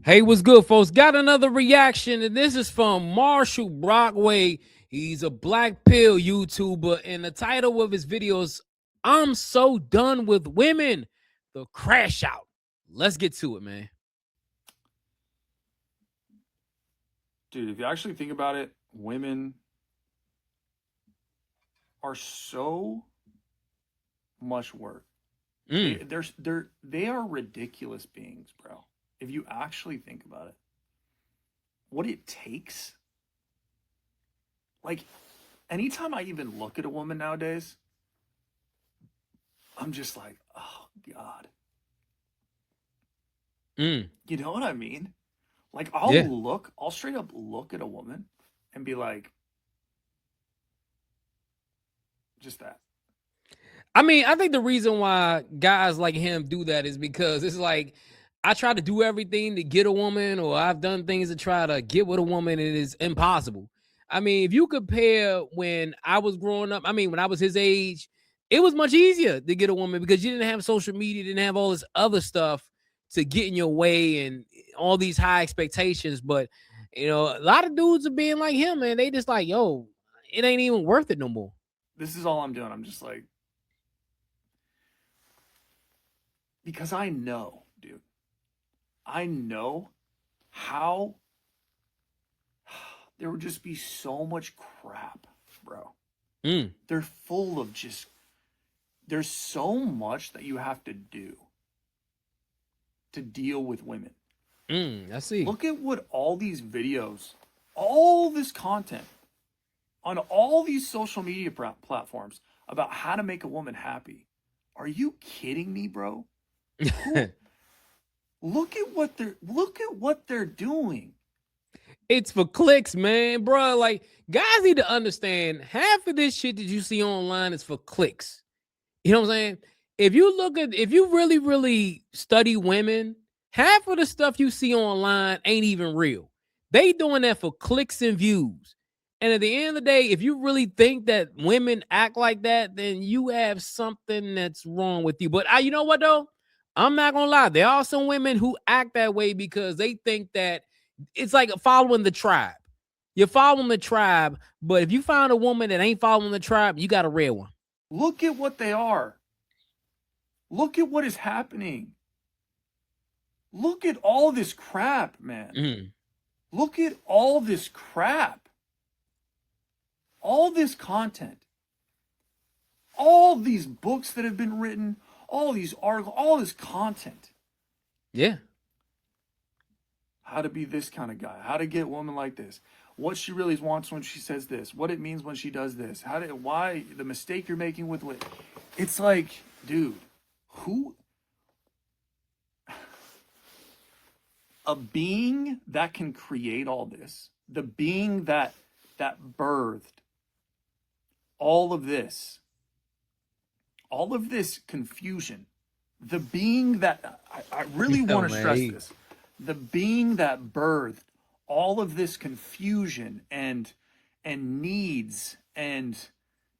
Hey, what's good, folks? Got another reaction, and this is from Marshall Brockway. He's a black pill YouTuber, and the title of his videos, I'm so done with women. The crash out. Let's get to it, man. Dude, if you actually think about it, women are so much work. They Mm, they are ridiculous beings, bro. If you actually think about it, what it takes, like anytime I even look at a woman nowadays, I'm just like, oh God. mm, You know what I mean? Like yeah. I'll straight up look at a woman and be like, just that. I mean, I think the reason why guys like him do that is because it's like I try to do everything to get a woman, or I've done things to try to get with a woman, and it is impossible. I mean, if you compare when I was growing up, I mean, when I was his age, it was much easier to get a woman because you didn't have social media, didn't have all this other stuff to get in your way and all these high expectations. But a lot of dudes are being like him, man. They just like, yo, it ain't even worth it no more. This is all I'm doing. I'm just like, because I know, dude. I know how there would just be so much crap, bro. Mm, They're full of just, there's so much that you have to do to deal with women. I see. Look at what all these videos, all this content on all these social media platforms about how to make a woman happy. Are you kidding me, bro? Who look at what they're doing. It's for clicks, man, bro. Like guys need to understand half of this shit that you see online is for clicks. You know what I'm saying? If you really, really study women, half of the stuff you see online ain't even real. They doing that for clicks and views. And at the end of the day, if you really think that women act like that, then you have something that's wrong with you. But you know what though? I'm not gonna lie. There are some women who act that way because they think that it's like following the tribe. You're following the tribe, but if you find a woman that ain't following the tribe, you got a real one. Look at what they are. Look at what is happening. Look at all this crap, man. Mhm. Look at all this crap. All this content. All these books that have been written, all these articles, all this content. Yeah. How to be this kind of guy, how to get a woman like this, what she really wants when she says this, what it means when she does this, why the mistake you're making with it. It's like, dude, who a being that can create all this, the being that birthed all of this, all of this confusion, the being that I really Oh want to man. stress this, the being that birthed all of this confusion and needs and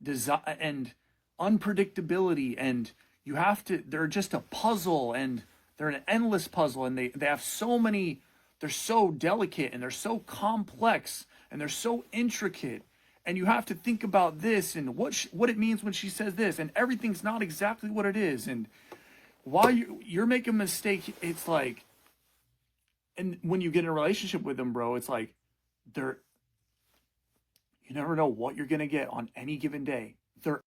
desire and unpredictability, and you have to, they're just a puzzle, and they're an endless puzzle, and they have so many, they're so delicate and they're so complex and they're so intricate, and you have to think about this and what it means when she says this, and everything's not exactly what it is, and while you're making a mistake, it's like, and when you get in a relationship with them, bro, it's like they're, you never know what you're gonna get on any given day. They're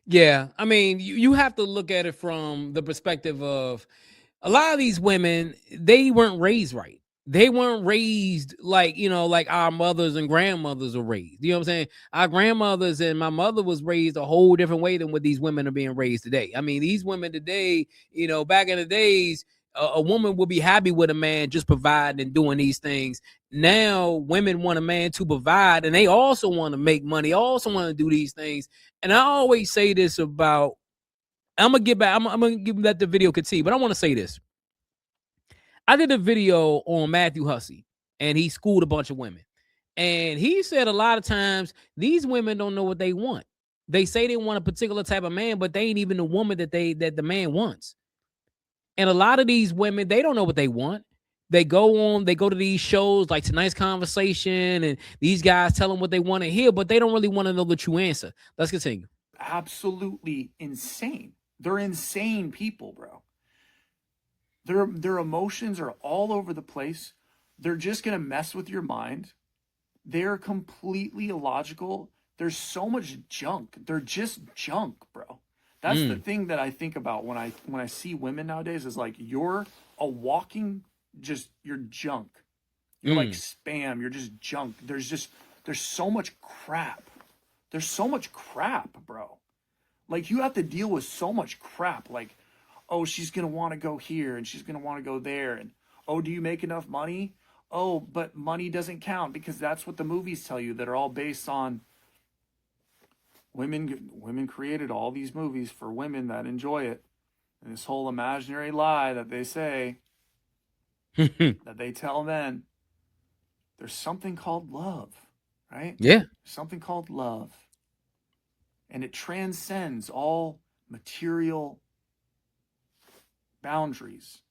Yeah. I mean, you have to look at it from the perspective of a lot of these women, they weren't raised right. They weren't raised like, like our mothers and grandmothers were raised. You know what I'm saying? Our grandmothers and my mother was raised a whole different way than what these women are being raised today. I mean, these women today, back in the days, a woman would be happy with a man just providing and doing these things. Now, women want a man to provide, and they also want to make money, also want to do these things. And I always say this about, I'm gonna get back. I'm gonna give let the video continue, but I want to say this. I did a video on Matthew Hussey, and he schooled a bunch of women, and he said a lot of times these women don't know what they want. They say they want a particular type of man, but they ain't even the woman that the man wants. And a lot of these women, they don't know what they want. They go to these shows like Tonight's Conversation, and these guys tell them what they want to hear, but they don't really want to know the true answer. Let's continue. Absolutely insane. They're insane people, bro. Their emotions are all over the place. They're just gonna mess with your mind. They're completely illogical. There's so much junk. They're just junk, bro. That's the thing that I think about when I see women nowadays is like you're a walking you're junk. You're like spam. You're just junk. There's so much crap. There's so much crap, bro. Like you have to deal with so much crap. Like, oh, she's gonna want to go here and she's gonna want to go there, and oh, do you make enough money? Oh, but money doesn't count because that's what the movies tell you that are all based on women created all these movies for women that enjoy it. And this whole imaginary lie that they say that they tell men, there's something called love, right? Yeah. Something called love. And it transcends all material boundaries.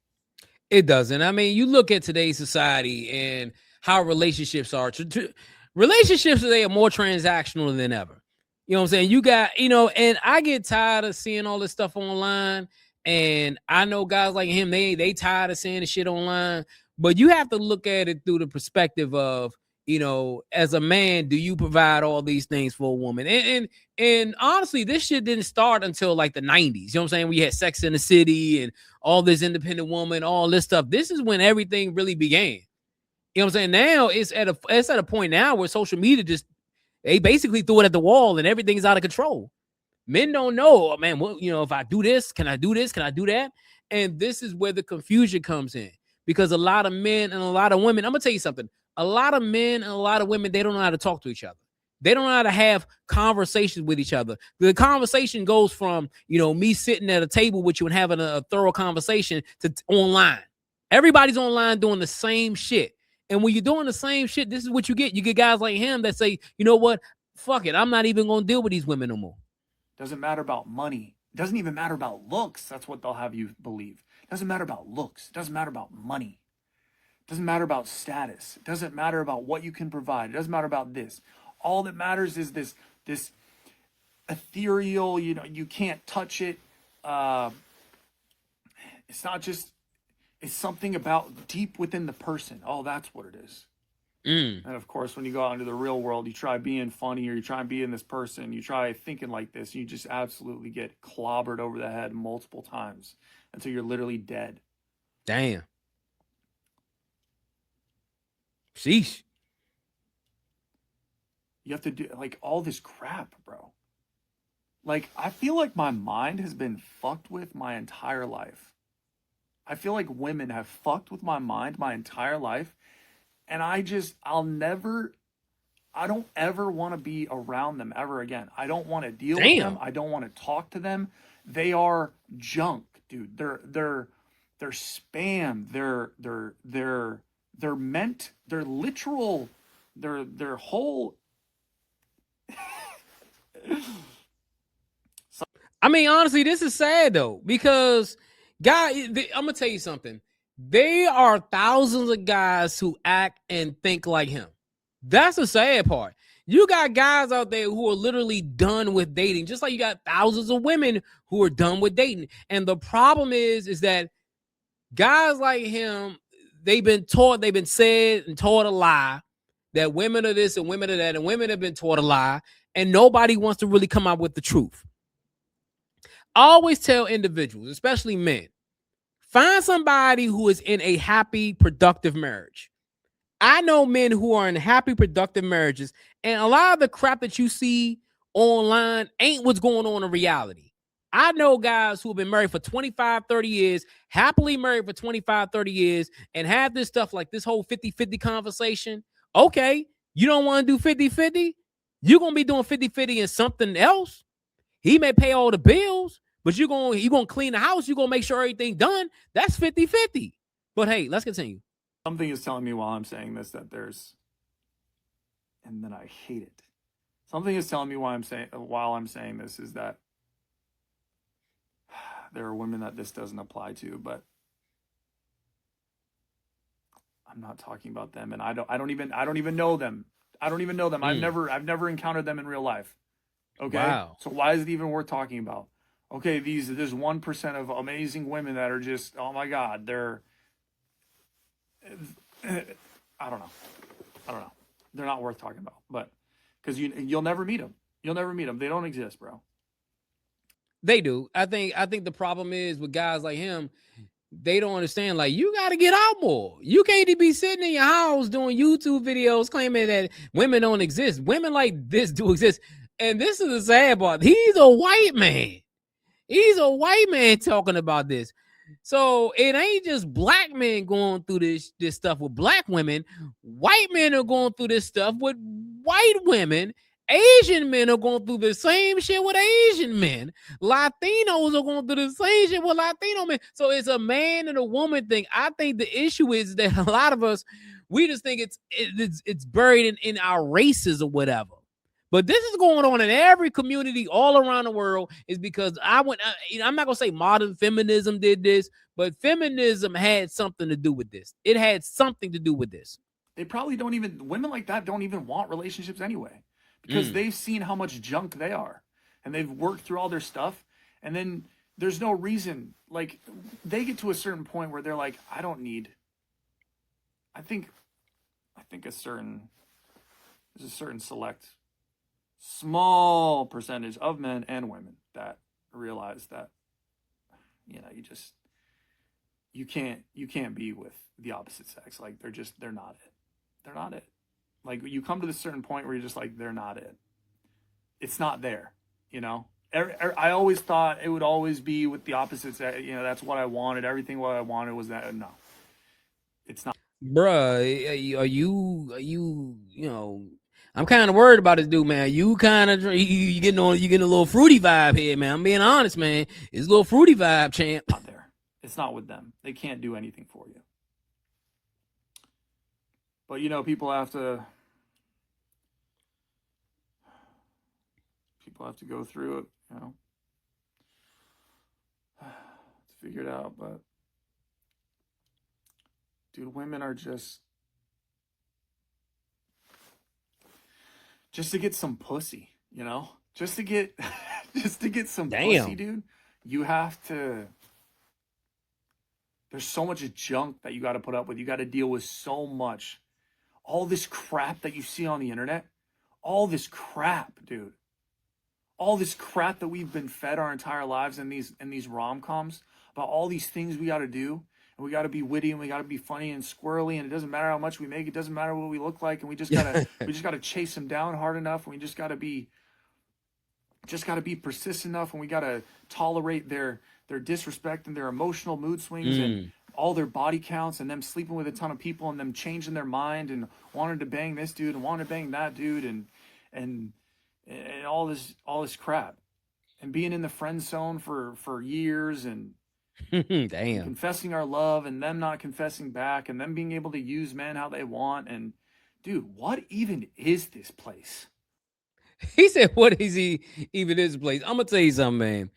It doesn't. I mean, you look at today's society and how relationships are. Relationships today are more transactional than ever. You know what I'm saying? You got, and I get tired of seeing all this stuff online. And I know guys like him, they tired of seeing the shit online. But you have to look at it through the perspective of, as a man, do you provide all these things for a woman? And honestly, this shit didn't start until like the 90s. You know what I'm saying? We had Sex in the City and all this independent woman, all this stuff. This is when everything really began. You know what I'm saying? Now it's at a point now where social media they basically threw it at the wall and everything's out of control. Men don't know, man, well, if I do this, can I do this? Can I do that? And this is where the confusion comes in, because a lot of men and a lot of women, I'm going to tell you something. A lot of men and a lot of women, they don't know how to talk to each other. They don't know how to have conversations with each other. The conversation goes from, me sitting at a table with you and having a thorough conversation to online. Everybody's online doing the same shit. And when you're doing the same shit, this is what you get. You get guys like him that say, you know what? Fuck it. I'm not even going to deal with these women no more. Doesn't matter about money. It doesn't even matter about looks. That's what they'll have you believe. It doesn't matter about looks. It doesn't matter about money. It doesn't matter about status. It doesn't matter about what you can provide. It doesn't matter about this. All that matters is this ethereal, you can't touch it. It's not just, it's something about deep within the person. Oh, that's what it is. And of course, when you go out into the real world, you try being funny or you try being this person, you try thinking like this, you just absolutely get clobbered over the head multiple times until you're literally dead. Damn. Sheesh. You have to do like all this crap, bro. Like, I feel like my mind has been fucked with my entire life. I feel like women have fucked with my mind my entire life. And I don't ever want to be around them ever again. I don't want to deal with them. I don't want to talk to them. They are junk, dude. They're spam. They're meant, they're literal, their whole I mean, honestly, this is sad though, because I'm gonna tell you something. There are thousands of guys who act and think like him. That's the sad part. You got guys out there who are literally done with dating, just like you got thousands of women who are done with dating. And the problem is that guys like him, they've been said and taught a lie that women are this and women are that, and women have been taught a lie, and nobody wants to really come out with the truth. I always tell individuals, especially men, find somebody who is in a happy, productive marriage. I know men who are in happy, productive marriages, and a lot of the crap that you see online ain't what's going on in reality. I know guys who have been married for 25, 30 years, happily married for 25, 30 years, and have this stuff like this whole 50-50 conversation. Okay, you don't want to do 50-50? You're going to be doing 50-50 in something else. He may pay all the bills, but you're going to clean the house. You're going to make sure everything's done. That's 50-50. But hey, let's continue. Something is telling me while I'm saying this that there's, and then I hate it. Something is telling me while I'm saying this is that there are women that this doesn't apply to, but I'm not talking about them, and I don't even know them. I don't even know them. I've never encountered them in real life. Okay, Wow. so why is it even worth talking about? Okay, there's 1% of amazing women that are just, oh my God, they're I don't know. I don't know. They're not worth talking about, but because you'll never meet them. You'll never meet them. They don't exist, bro. They do. I think the problem is with guys like him, they don't understand. Like, you got to get out more. You can't be sitting in your house doing YouTube videos claiming that women don't exist. Women like this do exist. And this is the sad part. He's a white man. He's a white man talking about this. So it ain't just black men going through this stuff with black women. White men are going through this stuff with white women. Asian men are going through the same shit with Asian men. Latinos are going through the same shit with Latino men. So it's a man and a woman thing. I think the issue is that a lot of us, we just think it's buried in our races or whatever. But this is going on in every community all around the world. Is because I'm not gonna say modern feminism did this, but feminism had something to do with this. It had something to do with this. They probably don't even, women like that don't even want relationships anyway, because they've seen how much junk they are, and they've worked through all their stuff, and then there's no reason, like, they get to a certain point where they're like, I don't need. I think there's a certain select small percentage of men and women that realize that, you can't be with the opposite sex. Like, they're not it. Like, you come to this certain point where you're just like, they're not it. It's not there. I always thought it would always be with the opposite sex. That's what I wanted. Everything what I wanted was that. No, it's not. Bruh, are you I'm kind of worried about this dude, man. You kind of you getting a little fruity vibe here, man. I'm being honest, man. It's a little fruity vibe, champ. Not there. It's not with them. They can't do anything for you. But people have to go through it, to figure it out. But dude, women are just to get some pussy, just to get some pussy, dude. You have to. There's so much junk that you got to put up with. You got to deal with so much. All this crap that you see on the internet. All this crap, dude. All this crap that we've been fed our entire lives in these rom-coms about all these things we got to do. And we got to be witty, and we got to be funny and squirrely, and it doesn't matter how much we make. It doesn't matter what we look like, and we just gotta chase them down hard enough, and we just gotta be persistent enough, and we gotta tolerate their disrespect and their emotional mood swings and all their body counts, and them sleeping with a ton of people, and them changing their mind and wanting to bang this dude and wanting to bang that dude, and all this crap, and being in the friend zone for years, and damn, confessing our love, and them not confessing back, and them being able to use men how they want. And dude, what even is this place? He said, what is he even this place? I'm gonna tell you something, man.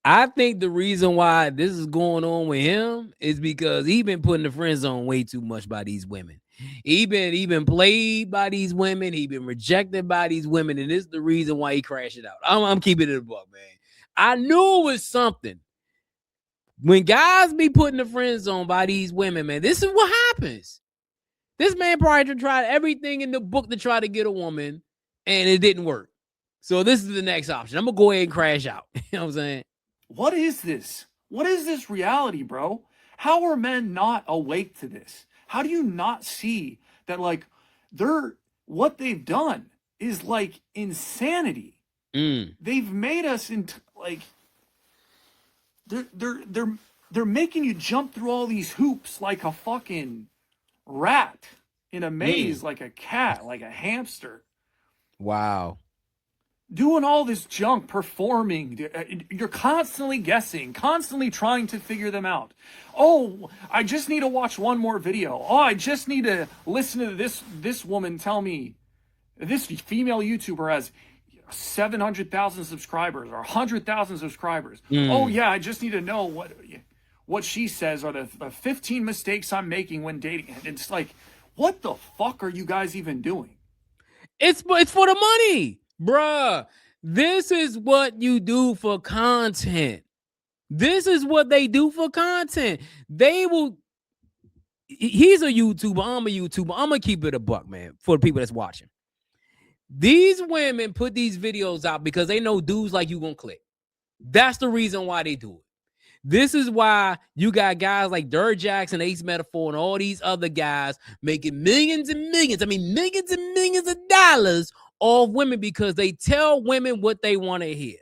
I think the reason why this is going on with him is because he been put in the friend zone way too much by these women. He been played by these women. He been rejected by these women, and this is the reason why he crashed it out. I'm keeping it a buck, man. I knew it was something. When guys be put in the friend zone by these women, man, this is what happens. This man probably tried everything in the book to try to get a woman, and it didn't work. So this is the next option. I'm gonna go ahead and crash out. You know what I'm saying? What is this? What is this reality, bro? How are men not awake to this? How do you not see that, like, what they've done is like insanity? They've made us into like they're making you jump through all these hoops like a fucking rat in a maze, like a cat, like a hamster. Wow. Doing all this junk, performing. You're constantly guessing, constantly trying to figure them out. Oh, I just need to watch one more video. Oh, I just need to listen to this woman tell me this female YouTuber has 700,000 subscribers or 100,000 subscribers. Oh yeah, I just need to know what she says are the 15 mistakes I'm making when dating. And it's like, what the fuck are you guys even doing? It's for the money, bruh. This is what you do for content. This is what they do for content. They will. He's a YouTuber. I'm a YouTuber. I'm gonna keep it a buck, man, for the people that's watching. These women put these videos out because they know dudes like you gonna click. That's the reason why they do it. This is why you got guys like Dirk Jackson, Ace Metaphor, and all these other guys making millions and millions. I mean, millions and millions of dollars off women because they tell women what they want to hear.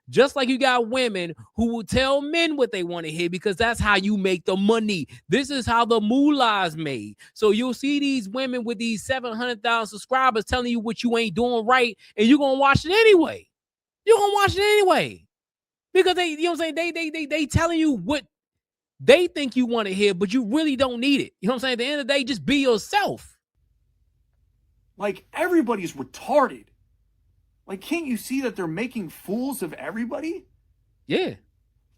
Just like you got women who will tell men what they want to hear because that's how you make the money. This is how the moolah is made. So you'll see these women with these 700,000 subscribers telling you what you ain't doing right, and you're going to watch it anyway. You're going to watch it anyway. Because they, you know what I'm saying? They telling you what they think you want to hear, but you really don't need it. You know what I'm saying? At the end of the day, just be yourself. Like, everybody's retarded. Like, can't you see that they're making fools of everybody? Yeah.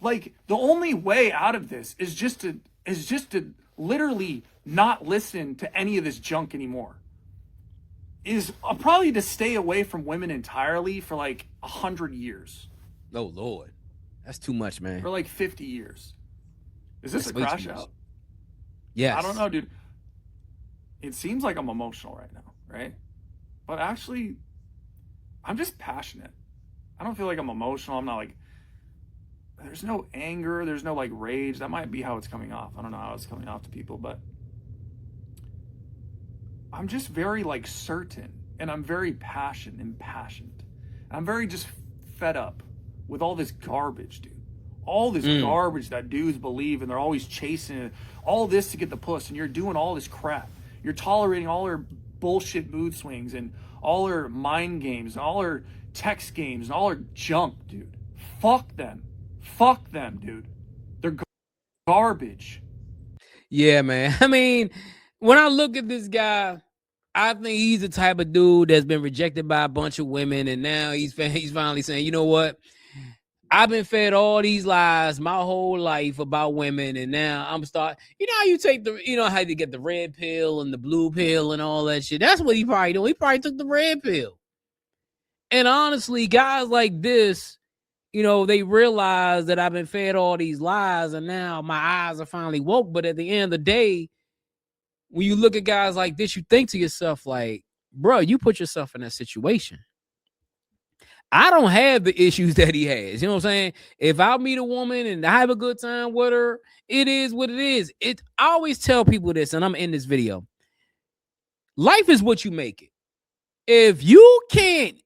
Like, the only way out of this is just to literally not listen to any of this junk anymore. Is probably to stay away from women entirely for like 100 years. Oh Lord, that's too much, man. For like 50 years. Is this That's a crash out? Yes. I don't know, dude. It seems like I'm emotional right now, right? But actually, I'm just passionate. I don't feel like I'm emotional. I'm not like, there's no anger. There's no like rage. That might be how it's coming off. I don't know how it's coming off to people, but I'm just very like certain, and I'm very impassioned. I'm very just fed up with all this garbage, dude. All this garbage that dudes believe, and they're always chasing it. All this to get the puss, and you're doing all this crap. You're tolerating all her bullshit mood swings and all her mind games and all her text games and all her junk, dude. Fuck them. Fuck them, dude. They're garbage. Yeah, man. I mean, when I look at this guy, I think he's the type of dude that's been rejected by a bunch of women, and now he's finally saying, you know what? I've been fed all these lies my whole life about women, and now I'm starting. You know how you take how you get the red pill and the blue pill and all that shit? That's what he probably doing. He probably took the red pill. And honestly, guys like this, they realize that I've been fed all these lies, and now my eyes are finally woke. But at the end of the day, when you look at guys like this, you think to yourself, like, bro, you put yourself in that situation. I don't have the issues that he has. You know what I'm saying? If I meet a woman and I have a good time with her, it is what it is. I always tell people this, and I'm in this video. Life is what you make it. If you can't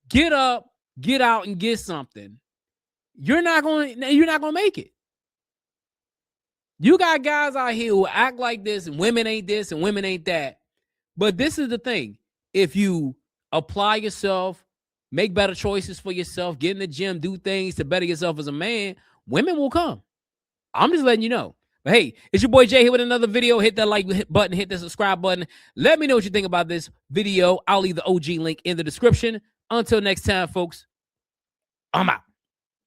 get up, get out, and get something, you're not gonna make it. You got guys out here who act like this, and women ain't this, and women ain't that. But this is the thing. If you apply yourself, make better choices for yourself, get in the gym, do things to better yourself as a man, women will come. I'm just letting you know. But hey, it's your boy Jay here with another video. Hit that like button, hit the subscribe button. Let me know what you think about this video. I'll leave the OG link in the description. Until next time, folks, I'm out.